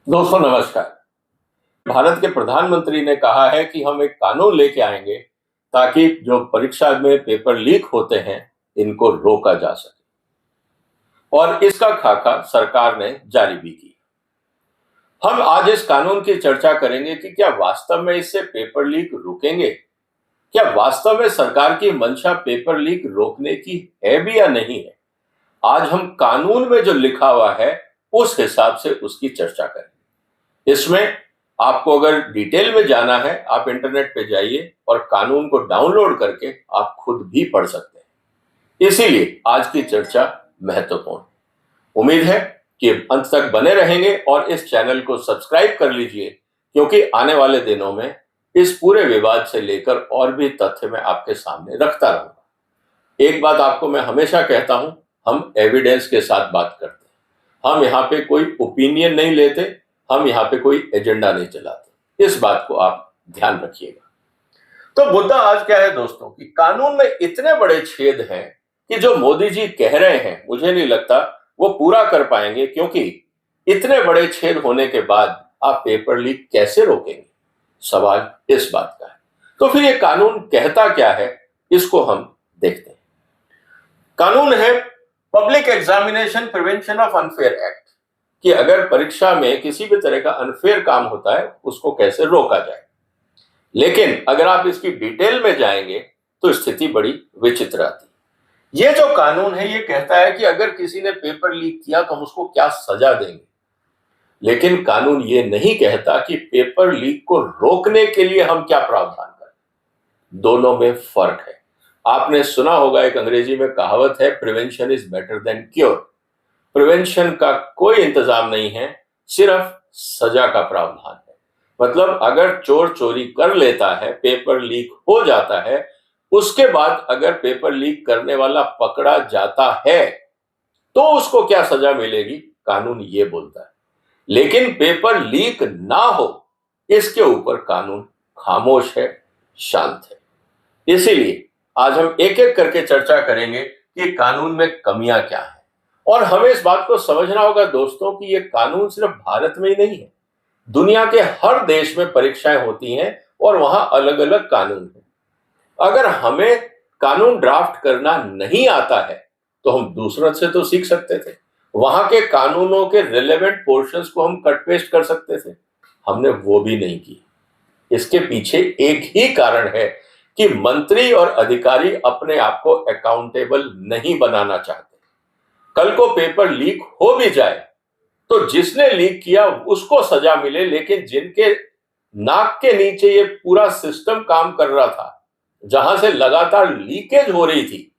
दोस्तों नमस्कार। भारत के प्रधानमंत्री ने कहा है कि हम एक कानून लेके आएंगे ताकि जो परीक्षा में पेपर लीक होते हैं इनको रोका जा सके, और इसका खाका सरकार ने जारी भी की। हम आज इस कानून की चर्चा करेंगे कि क्या वास्तव में इससे पेपर लीक रुकेंगे, क्या वास्तव में सरकार की मंशा पेपर लीक रोकने की है भी या नहीं है। आज हम कानून में जो लिखा हुआ है उस हिसाब से उसकी चर्चा करेंगे। इसमें आपको अगर डिटेल में जाना है, आप इंटरनेट पे जाइए और कानून को डाउनलोड करके आप खुद भी पढ़ सकते हैं। इसीलिए आज की चर्चा महत्वपूर्ण है। उम्मीद है कि अंत तक बने रहेंगे और इस चैनल को सब्सक्राइब कर लीजिए, क्योंकि आने वाले दिनों में इस पूरे विवाद से लेकर और भी तथ्य मैं आपके सामने रखता रहूंगा। एक बात आपको मैं हमेशा कहता हूं, हम एविडेंस के साथ बात करते हैं। हम यहाँ पे कोई ओपिनियन नहीं लेते, हम यहाँ पे कोई एजेंडा नहीं चलाते। इस बात को आप ध्यान रखिएगा। तो मुद्दा आज क्या है दोस्तों, कि कानून में इतने बड़े छेद हैं कि जो मोदी जी कह रहे हैं मुझे नहीं लगता वो पूरा कर पाएंगे, क्योंकि इतने बड़े छेद होने के बाद आप पेपर लीक कैसे रोकेंगे, सवाल इस बात का है। तो फिर ये कानून कहता क्या है, इसको हम देखते हैं। कानून है public examination prevention of unfair act, कि अगर परीक्षा में किसी भी तरह का अनफेयर काम होता है उसको कैसे रोका जाए। लेकिन अगर आप इसकी डिटेल में जाएंगे तो स्थिति बड़ी विचित्र आती है। ये जो कानून है ये कहता है कि अगर किसी ने पेपर लीक किया तो हम उसको क्या सजा देंगे, लेकिन कानून ये नहीं कहता कि पेपर लीक को रोकने के लिए हम क्या प्रावधान करें। दोनों में फर्क है। आपने सुना होगा, एक अंग्रेजी में कहावत है, prevention is better than cure. Prevention का कोई इंतजाम नहीं है, सिर्फ सजा का प्रावधान है। मतलब अगर चोर चोरी कर लेता है, पेपर लीक हो जाता है, उसके बाद अगर पेपर लीक करने वाला पकड़ा जाता है तो उसको क्या सजा मिलेगी, कानून ये बोलता है। लेकिन पेपर लीक ना हो इसके ऊपर कानून खामोश है, शांत है। इसीलिए आज हम एक एक करके चर्चा करेंगे कि कानून में कमियां क्या हैं। और हमें इस बात को समझना होगा दोस्तों कि ये कानून सिर्फ भारत में ही नहीं है, दुनिया के हर देश में परीक्षाएं होती हैं और वहां अलग अलग कानून हैं। अगर हमें कानून ड्राफ्ट करना नहीं आता है तो हम दूसरों से तो सीख सकते थे, वहां के कानूनों के रिलेवेंट पोर्शंस को हम कट पेस्ट कर सकते थे। हमने वो भी नहीं की। इसके पीछे एक ही कारण है कि मंत्री और अधिकारी अपने आप को अकाउंटेबल नहीं बनाना चाहते। कल को पेपर लीक हो भी जाए तो जिसने लीक किया उसको सजा मिले, लेकिन जिनके नाक के नीचे ये पूरा सिस्टम काम कर रहा था, जहां से लगातार लीकेज हो रही थी,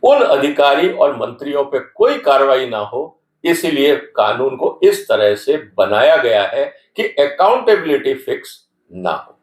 उन अधिकारी और मंत्रियों पे कोई कार्रवाई ना हो। इसीलिए कानून को इस तरह से बनाया गया है कि अकाउंटेबिलिटी फिक्स ना हो।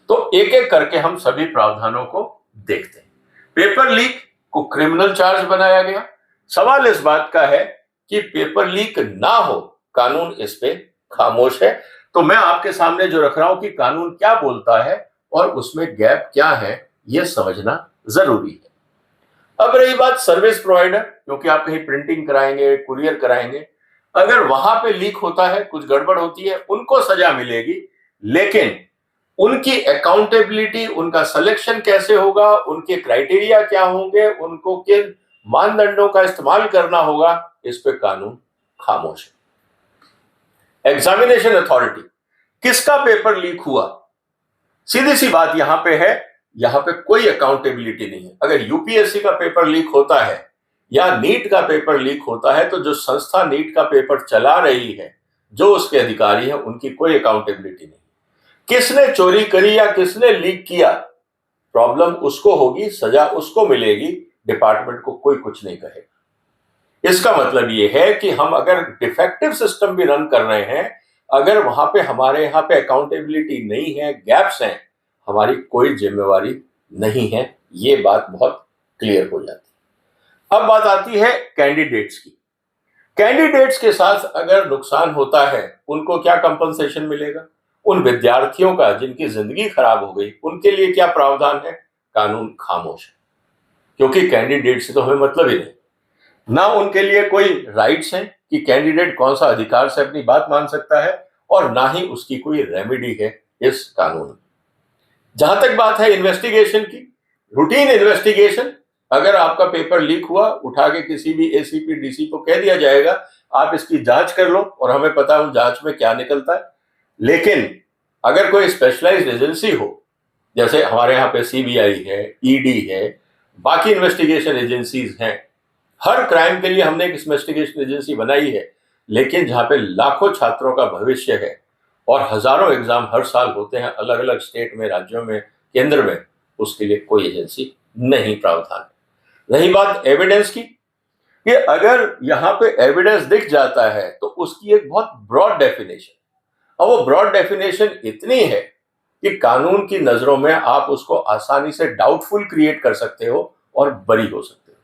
तो एक एक करके हम सभी प्रावधानों को देखते हैं। पेपर लीक को क्रिमिनल चार्ज बनाया गया। सवाल इस बात का है कि पेपर लीक ना हो, कानून इस पे खामोश है। तो मैं आपके सामने जो रख रहा हूं कि कानून क्या बोलता है और उसमें गैप क्या है, यह समझना जरूरी है। अब रही बात सर्विस प्रोवाइडर, क्योंकि आप कहीं प्रिंटिंग कराएंगे, कुरियर कराएंगे, अगर वहां पे लीक होता है, कुछ गड़बड़ होती है, उनको सजा मिलेगी। लेकिन उनकी अकाउंटेबिलिटी, उनका सिलेक्शन कैसे होगा, उनके क्राइटेरिया क्या होंगे, उनको किन मानदंडों का इस्तेमाल करना होगा, इस पे कानून खामोश है। एग्जामिनेशन अथॉरिटी, किसका पेपर लीक हुआ, सीधी सी बात यहां पे है, यहां पे कोई अकाउंटेबिलिटी नहीं है। अगर यूपीएससी का पेपर लीक होता है या नीट का पेपर लीक होता है तो जो संस्था नीट का पेपर चला रही है, जो उसके अधिकारी हैं, उनकी कोई अकाउंटेबिलिटी नहीं। किसने चोरी करी या किसने लीक किया, प्रॉब्लम उसको होगी, सजा उसको मिलेगी, डिपार्टमेंट को कोई कुछ नहीं कहेगा। इसका मतलब यह है कि हम अगर डिफेक्टिव सिस्टम भी रन कर रहे हैं, अगर वहां पे हमारे यहां पे अकाउंटेबिलिटी नहीं है, गैप्स हैं, हमारी कोई जिम्मेवारी नहीं है। ये बात बहुत क्लियर हो जाती है। अब बात आती है कैंडिडेट्स की। कैंडिडेट्स के साथ अगर नुकसान होता है, उनको क्या कंपनसेशन मिलेगा। उन विद्यार्थियों का जिनकी जिंदगी खराब हो गई, उनके लिए क्या प्रावधान है, कानून खामोश है। क्योंकि कैंडिडेट से तो हमें मतलब ही नहीं, ना उनके लिए कोई राइट्स हैं कि कैंडिडेट कौन सा अधिकार से अपनी बात मान सकता है, और ना ही उसकी कोई रेमेडी है इस कानून में। जहां तक बात है इन्वेस्टिगेशन की, रूटीन इन्वेस्टिगेशन, अगर आपका पेपर लीक हुआ, उठा के किसी भी एसीपी डीसी को कह दिया जाएगा आप इसकी जांच कर लो और हमें पता है जांच में क्या निकलता है। लेकिन अगर कोई स्पेशलाइज्ड एजेंसी हो, जैसे हमारे यहाँ पे सीबीआई है, ईडी है, बाकी इन्वेस्टिगेशन एजेंसीज हैं, हर क्राइम के लिए हमने एक इन्वेस्टिगेशन एजेंसी बनाई है, लेकिन जहां पे लाखों छात्रों का भविष्य है और हजारों एग्जाम हर साल होते हैं अलग अलग स्टेट में, राज्यों में, केंद्र में, उसके लिए कोई एजेंसी नहीं प्रावधान है। रही बात एविडेंस की, कि अगर यहाँ पे एविडेंस दिख जाता है तो उसकी एक बहुत ब्रॉड डेफिनेशन, और वो ब्रॉड डेफिनेशन इतनी है कि कानून की नजरों में आप उसको आसानी से डाउटफुल क्रिएट कर सकते हो और बरी हो सकते हो,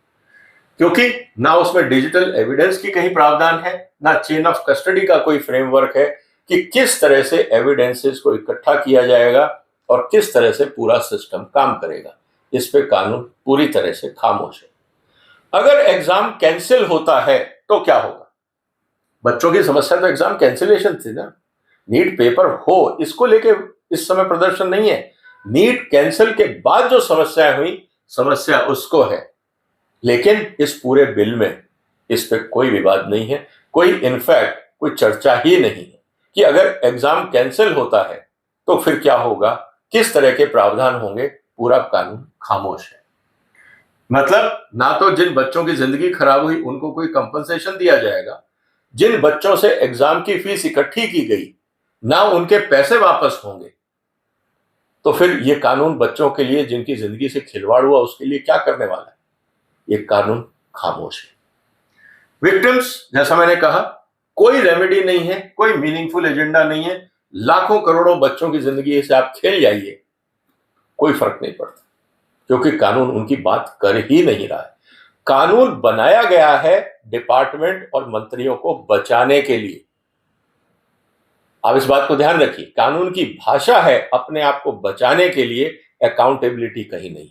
क्योंकि ना उसमें डिजिटल एविडेंस की कहीं प्रावधान है, ना चेन ऑफ कस्टडी का कोई फ्रेमवर्क है कि किस तरह से एविडेंसेस को इकट्ठा किया जाएगा और किस तरह से पूरा सिस्टम काम करेगा। इस पे कानून पूरी तरह से खामोश है। अगर एग्जाम कैंसिल होता है तो क्या होगा? बच्चों की समस्या तो एग्जाम कैंसिलेशन थी ना, नीट पेपर हो इसको लेके इस समय प्रदर्शन नहीं है। नीट कैंसिल के बाद जो समस्याएं हुई, समस्या उसको है, लेकिन इस पूरे बिल में इस पे कोई विवाद नहीं है, कोई इनफैक्ट कोई चर्चा ही नहीं है कि अगर एग्जाम कैंसिल होता है तो फिर क्या होगा, किस तरह के प्रावधान होंगे। पूरा कानून खामोश है। मतलब ना तो जिन बच्चों की जिंदगी खराब हुई उनको कोई कंपनसेशन दिया जाएगा, जिन बच्चों से एग्जाम की फीस इकट्ठी की गई ना उनके पैसे वापस होंगे, तो फिर ये कानून बच्चों के लिए जिनकी जिंदगी से खिलवाड़ हुआ उसके लिए क्या करने वाला है? ये कानून खामोश है। विक्टिम्स, जैसा मैंने कहा, कोई रेमेडी नहीं है, कोई मीनिंगफुल एजेंडा नहीं है, लाखों करोड़ों बच्चों की जिंदगी से आप खेल जाइए, कोई फर्क नहीं पड़ता, क्योंकि कानून उनकी बात कर ही नहीं रहा है। कानून बनाया गया है डिपार्टमेंट और मंत्रियों को बचाने के लिए। आप इस बात को ध्यान रखिए, कानून की भाषा है अपने आप को बचाने के लिए, अकाउंटेबिलिटी कहीं नहीं।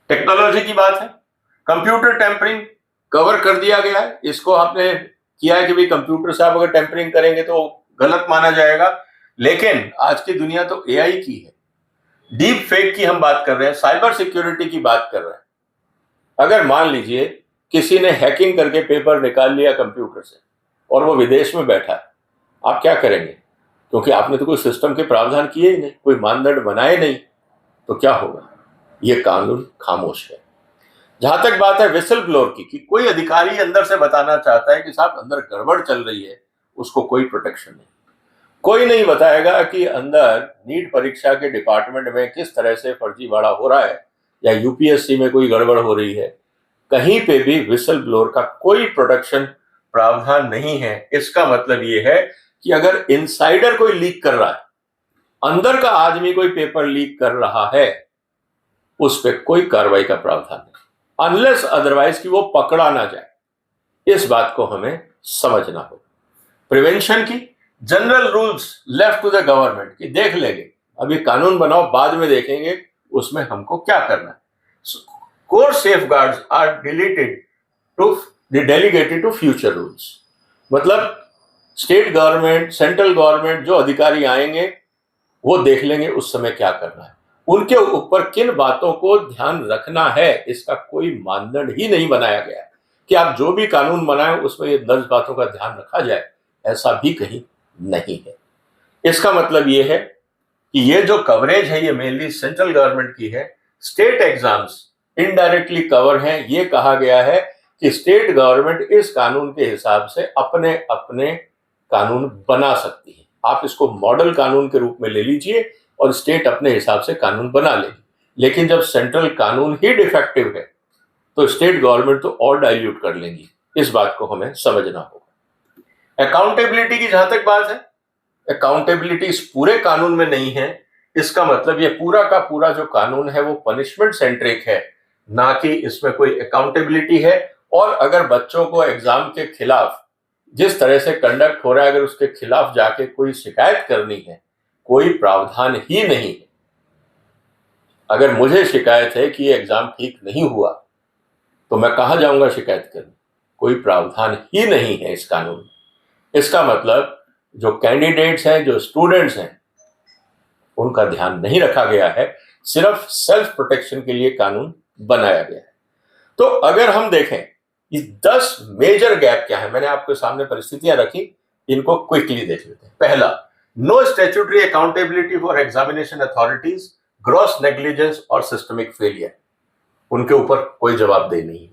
टेक्नोलॉजी की बात है, कंप्यूटर टेम्परिंग कवर कर दिया गया है, इसको आपने किया है कि भाई कंप्यूटर से आप अगर टेम्परिंग करेंगे तो गलत माना जाएगा, लेकिन आज की दुनिया तो एआई की है, डीप फेक की हम बात कर रहे हैं, साइबर सिक्योरिटी की बात कर रहे हैं। अगर मान लीजिए किसी ने हैकिंग करके पेपर निकाल लिया कंप्यूटर से और वो विदेश में बैठा है, आप क्या करेंगे? क्योंकि आपने तो कोई सिस्टम के प्रावधान किए ही नहीं, कोई मानदंड बनाए नहीं, तो क्या होगा? ये कानून खामोश है। जहां तक बात है विसल ब्लोअर की, कि कोई अधिकारी अंदर से बताना चाहता है कि साहब अंदर गड़बड़ चल रही है, उसको कोई प्रोटेक्शन नहीं। कोई नहीं बताएगा कि अंदर नीट परीक्षा के डिपार्टमेंट में किस तरह से फर्जीवाड़ा हो रहा है या यूपीएससी में कोई गड़बड़ हो रही है। कहीं पे भी विसल ब्लोअर का कोई प्रोटेक्शन प्रावधान नहीं है। इसका मतलब ये है कि अगर इनसाइडर कोई लीक कर रहा है, अंदर का आदमी कोई पेपर लीक कर रहा है, उस पर कोई कार्रवाई का प्रावधान नहीं, अनलेस अदरवाइज कि वो पकड़ा ना जाए। इस बात को हमें समझना होगा। प्रिवेंशन की general rules left to the government, कि देख लेंगे, अभी कानून बनाओ, बाद में देखेंगे उसमें हमको क्या करना है। Core safeguards are delegated to future rules. मतलब स्टेट गवर्नमेंट, सेंट्रल गवर्नमेंट, जो अधिकारी आएंगे वो देख लेंगे उस समय क्या करना है, उनके ऊपर किन बातों को ध्यान रखना है, इसका कोई मानदंड ही नहीं बनाया गया कि आप जो भी कानून बनाएं उसमें ये 10 बातों का ध्यान रखा जाए, ऐसा भी कहीं नहीं है। इसका मतलब ये है कि ये जो कवरेज है ये मेनली सेंट्रल गवर्नमेंट की है। स्टेट एग्जाम्स इनडायरेक्टली कवर हैं। ये कहा गया है कि स्टेट गवर्नमेंट इस कानून के हिसाब से अपने अपने कानून बना सकती है। आप इसको मॉडल कानून के रूप में ले लीजिए और स्टेट अपने हिसाब से कानून बना लेगी, लेकिन जब सेंट्रल कानून ही डिफेक्टिव है तो स्टेट गवर्नमेंट तो और डाइल्यूट कर लेंगी। इस बात को हमें समझना होगा। अकाउंटेबिलिटी की जहां तक बात है, अकाउंटेबिलिटी इस पूरे कानून में नहीं है। इसका मतलब ये पूरा का पूरा जो कानून है वो पनिशमेंट सेंट्रिक है, ना कि इसमें कोई अकाउंटेबिलिटी है। और अगर बच्चों को एग्जाम के खिलाफ जिस तरह से कंडक्ट हो रहा है, अगर उसके खिलाफ जाके कोई शिकायत करनी है, कोई प्रावधान ही नहीं है। अगर मुझे शिकायत है कि ये एग्जाम ठीक नहीं हुआ तो मैं कहां जाऊंगा शिकायत करने? कोई प्रावधान ही नहीं है इस कानून में। इसका मतलब जो कैंडिडेट्स हैं, जो स्टूडेंट्स हैं, उनका ध्यान नहीं रखा गया है, सिर्फ सेल्फ प्रोटेक्शन के लिए कानून बनाया गया है। तो अगर हम देखें ये 10 मेजर गैप क्या है, मैंने आपके सामने परिस्थितियां रखी, इनको क्विकली देख लेते हैं। पहला, no statutory accountability for examination authorities, gross negligence और सिस्टमिक फेलियर, उनके ऊपर कोई जवाबदेही नहीं है।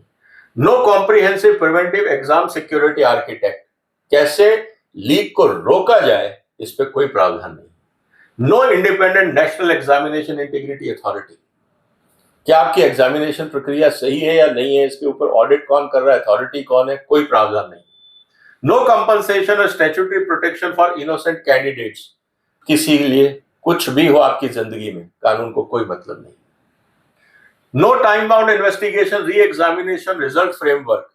No comprehensive preventive exam security architect, कैसे लीक को रोका जाए, इस पर कोई प्रावधान नहीं। No independent national examination integrity authority, क्या आपकी एग्जामिनेशन प्रक्रिया सही है या नहीं है, इसके ऊपर ऑडिट कौन कर रहा है, अथॉरिटी कौन है, कोई प्रावधान नहीं। नो कंपनसेशन और statutory protection for innocent candidates, किसी के लिए कुछ भी हो आपकी जिंदगी में, कानून को कोई मतलब नहीं। No time bound investigation re examination result framework,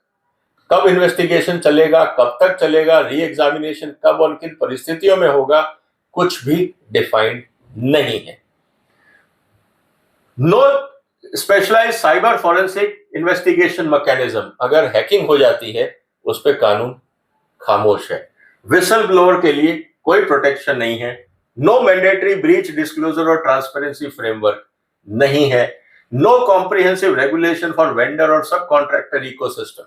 कब इन्वेस्टिगेशन चलेगा, कब तक चलेगा, री एग्जामिनेशन कब और किन परिस्थितियों में होगा, कुछ भी डिफाइंड नहीं है। No specialised cyber forensic investigation mechanism, अगर हैकिंग हो जाती है उस पर कानून खामोश है। विसल ब्लोअर के लिए कोई प्रोटेक्शन नहीं है। नो मैंडेटरी ब्रीच डिस्क्लोजर और ट्रांसपेरेंसी फ्रेमवर्क नहीं है। No comprehensive regulation for vendor और सब कॉन्ट्रैक्टर इकोसिस्टम,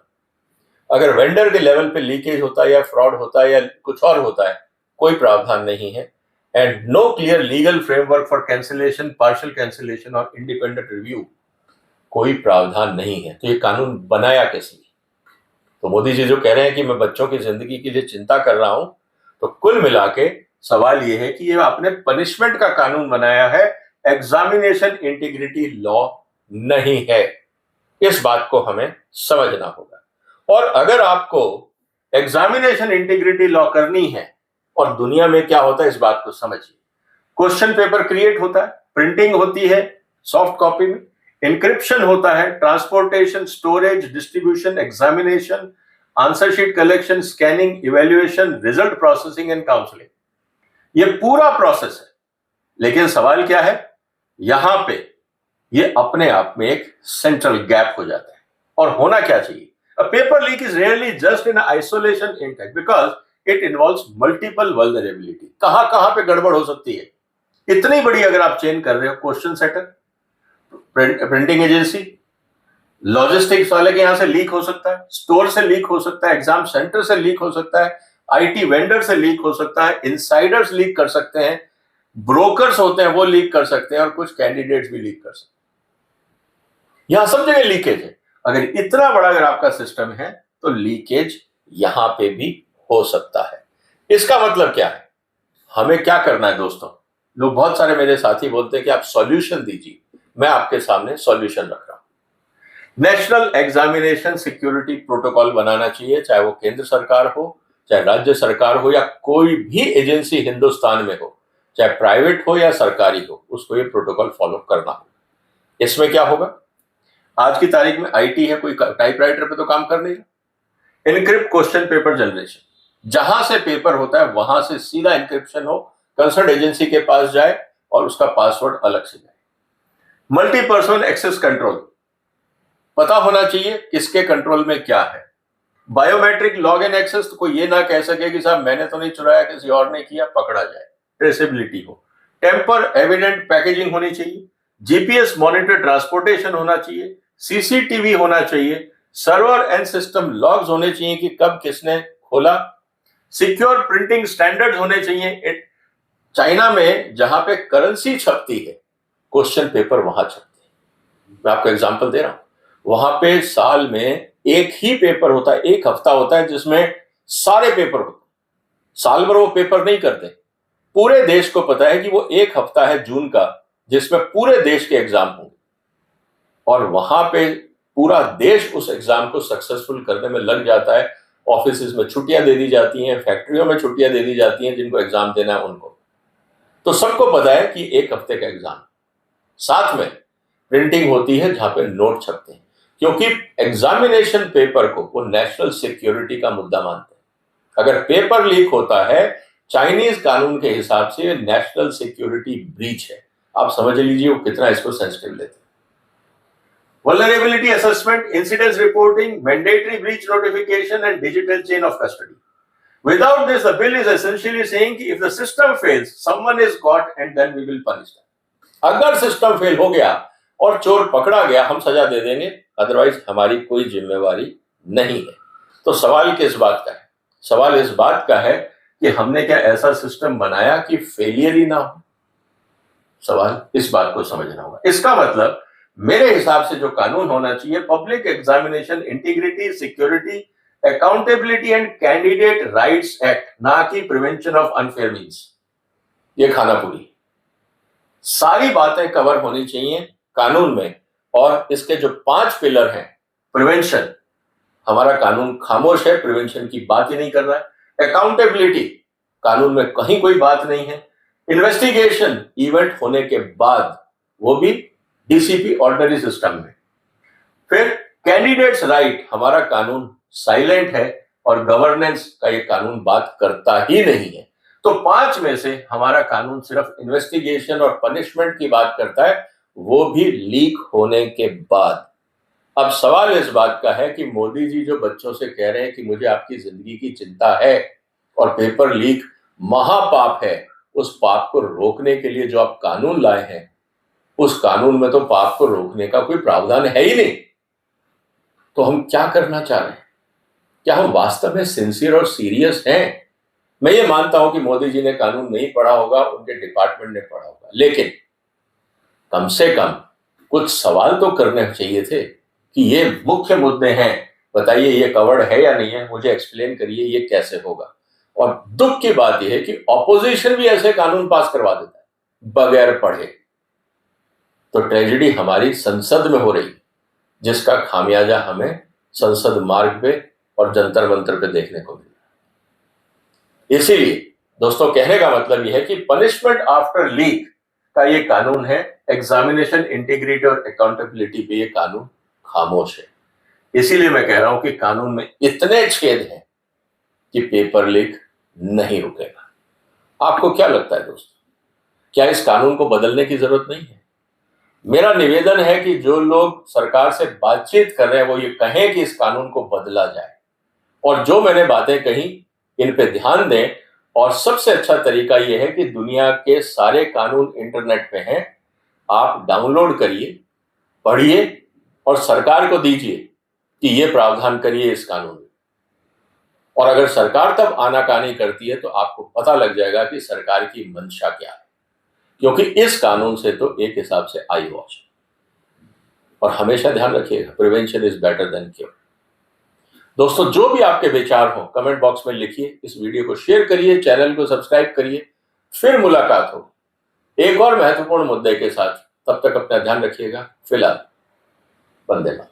अगर वेंडर के लेवल पे लीकेज होता है या फ्रॉड होता है या कुछ और होता है, कोई प्रावधान नहीं है। And no clear legal framework for cancellation, partial cancellation और इंडिपेंडेंट रिव्यू, कोई प्रावधान नहीं है। तो ये कानून बनाया किस लिए? तो मोदी जी जो कह रहे हैं कि मैं बच्चों की जिंदगी के लिए चिंता कर रहा हूं, तो कुल मिला के सवाल ये है कि ये आपने पनिशमेंट का कानून बनाया है, एग्जामिनेशन इंटीग्रिटी लॉ नहीं है। इस बात को हमें समझना होगा। और अगर आपको एग्जामिनेशन इंटीग्रिटी लॉ करनी है, और दुनिया में क्या होता है इस बात को समझिए। क्वेश्चन पेपर क्रिएट होता है, प्रिंटिंग होती है सॉफ्ट कॉपी में, इंक्रिप्शन होता है, transportation, storage, distribution, examination, answer sheet collection, scanning, evaluation, result processing and counselling, ये पूरा प्रोसेस है। लेकिन सवाल क्या है, यहां पे ये अपने आप में एक सेंट्रल गैप हो जाता है। और होना क्या चाहिए? A paper leak is rarely just in isolation intact because it involves multiple vulnerability. कहां पे गड़बड़ हो सकती है? इतनी बड़ी अगर आप चेन कर रहे हो, question setter, printing agency, logistics वाले के यहां से लीक हो सकता है, स्टोर से लीक हो सकता है, एग्जाम सेंटर से लीक हो सकता है, आईटी वेंडर से लीक हो सकता है, इनसाइडर्स लीक कर सकते हैं, ब्रोकर्स होते हैं वो लीक कर सकते हैं, और कुछ कैंडिडेट्स भी लीक कर सकते हैं। यहां सब जगह लीकेज है। अगर इतना बड़ा अगर आपका सिस्टम है तो लीकेज यहां पे भी हो सकता है। इसका मतलब क्या है? हमें क्या करना है दोस्तों? लोग, बहुत सारे मेरे साथी बोलते हैं कि आप सॉल्यूशन दीजिए। मैं आपके सामने सॉल्यूशन रख रहा हूं। नेशनल एग्जामिनेशन सिक्योरिटी प्रोटोकॉल बनाना चाहिए, चाहे वो केंद्र सरकार हो, चाहे राज्य सरकार हो, या कोई भी एजेंसी हिंदुस्तान में हो, चाहे प्राइवेट हो या सरकारी हो, उसको ये प्रोटोकॉल फॉलो करना होगा। इसमें क्या होगा? आज की तारीख में आईटी है, कोई टाइपराइटर पे तो काम कर नहीं रहा। इनक्रिप्ट क्वेश्चन पेपर जनरेशन, जहां से पेपर होता है वहां से सीधा इंक्रिप्शन हो, कंसर्न एजेंसी के पास जाए और उसका पासवर्ड अलग से जाए। मल्टी पर्सन एक्सेस कंट्रोल, पता होना चाहिए किसके कंट्रोल में क्या है। बायोमेट्रिक लॉग इन एक्सेस, तो कोई ये ना कह सके कि साहब मैंने तो नहीं चुराया, किसी और ने किया, पकड़ा जाए। ट्रेसेबिलिटी हो। टेम्पर एविडेंट पैकेजिंग होनी चाहिए। जीपीएस मॉनिटर ट्रांसपोर्टेशन होना चाहिए। सीसीटीवी होना चाहिए। सर्वर एंड सिस्टम लॉग्स होने चाहिए कि कब किसने खोला। सिक्योर प्रिंटिंग स्टैंडर्ड होने चाहिए। चाइना में जहां पे करेंसी छपती है, क्वेश्चन पेपर वहां छपते हैं। मैं आपको एग्जांपल दे रहा हूं, वहां पे साल में एक ही पेपर होता है, एक हफ्ता होता है जिसमें सारे पेपर होते हैं। साल भर वो पेपर नहीं करते। पूरे देश को पता है कि वो एक हफ्ता है जून का जिसमें पूरे देश के एग्जाम होंगे, और वहां पे पूरा देश उस एग्जाम को सक्सेसफुल करने में लग जाता है। ऑफिस में छुट्टियां दे दी जाती हैं, फैक्ट्रियों में छुट्टियां दे दी जाती हैं, जिनको एग्जाम देना है उनको। तो सबको पता है कि एक हफ्ते का एग्जाम। साथ में प्रिंटिंग होती है जहां पे नोट छपते हैं, क्योंकि एग्जामिनेशन पेपर को वो नेशनल सिक्योरिटी का मुद्दा मानते हैं। अगर पेपर लीक होता है, चाइनीज कानून के हिसाब से नेशनल सिक्योरिटी ब्रीच है। आप समझ लीजिए वो कितना इसको सेंसिटिव लेते हैं। Vulnerability assessment, incidents reporting, mandatory breach notification and digital chain of custody. Without this, the bill is essentially saying कि if the system fails, someone is caught and then we will punish them. अगर system fail हो गया और चोर पकड़ा गया, हम सजा दे देंगे, अदरवाइज हमारी कोई जिम्मेवारी नहीं है। तो सवाल किस बात का है? सवाल इस बात का है कि हमने क्या ऐसा सिस्टम बनाया कि फेलियर ही ना हो? सवाल इस बात को समझना होगा। इसका मतलब मेरे हिसाब से जो कानून होना चाहिए, public examination integrity, security, accountability and candidate rights act, ना कि प्रिवेंशन ऑफ अनफेयर मीन्स। ये खाना पूरी सारी बातें कवर होनी चाहिए कानून में। और इसके जो 5 पिलर हैं, प्रिवेंशन, हमारा कानून खामोश है, प्रिवेंशन की बात ही नहीं कर रहा है। अकाउंटेबिलिटी, कानून में कहीं कोई बात नहीं है। इन्वेस्टिगेशन, इवेंट होने के बाद, वो भी डीसीपी ऑर्डिनरी सिस्टम में। फिर कैंडिडेट्स राइट, हमारा कानून साइलेंट है और गवर्नेंस का ये कानून बात करता ही नहीं है। तो 5 में से हमारा कानून सिर्फ इन्वेस्टिगेशन और पनिशमेंट की बात करता है, वो भी लीक होने के बाद। अब सवाल इस बात का है कि मोदी जी जो बच्चों से कह रहे हैं कि मुझे आपकी जिंदगी की चिंता है और पेपर लीक महापाप है, उस पाप को रोकने के लिए जो आप कानून लाए हैं, उस कानून में तो पाप को रोकने का कोई प्रावधान है ही नहीं। तो हम क्या करना चाह रहे हैं? क्या हम वास्तव में सिंसियर और सीरियस हैं? मैं ये मानता हूं कि मोदी जी ने कानून नहीं पढ़ा होगा, उनके डिपार्टमेंट ने पढ़ा होगा, लेकिन कम से कम कुछ सवाल तो करने चाहिए थे कि ये मुख्य मुद्दे हैं, बताइए ये कवर्ड है या नहीं है, मुझे एक्सप्लेन करिए ये कैसे होगा। और दुख की बात यह है कि ऑपोजिशन भी ऐसे कानून पास करवा देता है बगैर पढ़े। तो ट्रेजेडी हमारी संसद में हो रही, जिसका खामियाजा हमें संसद मार्ग पे और जंतर मंतर पे देखने को मिला। इसीलिए दोस्तों, कहने का मतलब यह है कि पनिशमेंट आफ्टर लीक का ये कानून है, एग्जामिनेशन इंटीग्रिटी और अकाउंटेबिलिटी पे ये कानून खामोश है। इसीलिए मैं कह रहा हूं कि कानून में इतने छेद हैं कि पेपर लीक नहीं रुकेगा। आपको क्या लगता है दोस्तों, क्या इस कानून को बदलने की जरूरत नहीं है? मेरा निवेदन है कि जो लोग सरकार से बातचीत कर रहे हैं, वो ये कहें कि इस कानून को बदला जाए, और जो मैंने बातें कही इन पे ध्यान दें। और सबसे अच्छा तरीका यह है कि दुनिया के सारे कानून इंटरनेट पे हैं, आप डाउनलोड करिए, पढ़िए और सरकार को दीजिए कि ये प्रावधान करिए इस कानून में। और अगर सरकार तब आनाकानी करती है तो आपको पता लग जाएगा कि सरकार की मंशा क्या है, क्योंकि इस कानून से तो एक हिसाब से आई वॉच। और हमेशा ध्यान रखिएगा, prevention is better than cure. दोस्तों, जो भी आपके विचार हो कमेंट बॉक्स में लिखिए, इस वीडियो को शेयर करिए, चैनल को सब्सक्राइब करिए। फिर मुलाकात हो एक और महत्वपूर्ण मुद्दे के साथ। तब तक अपना ध्यान रखिएगा। फिलहाल वंदे मातरम।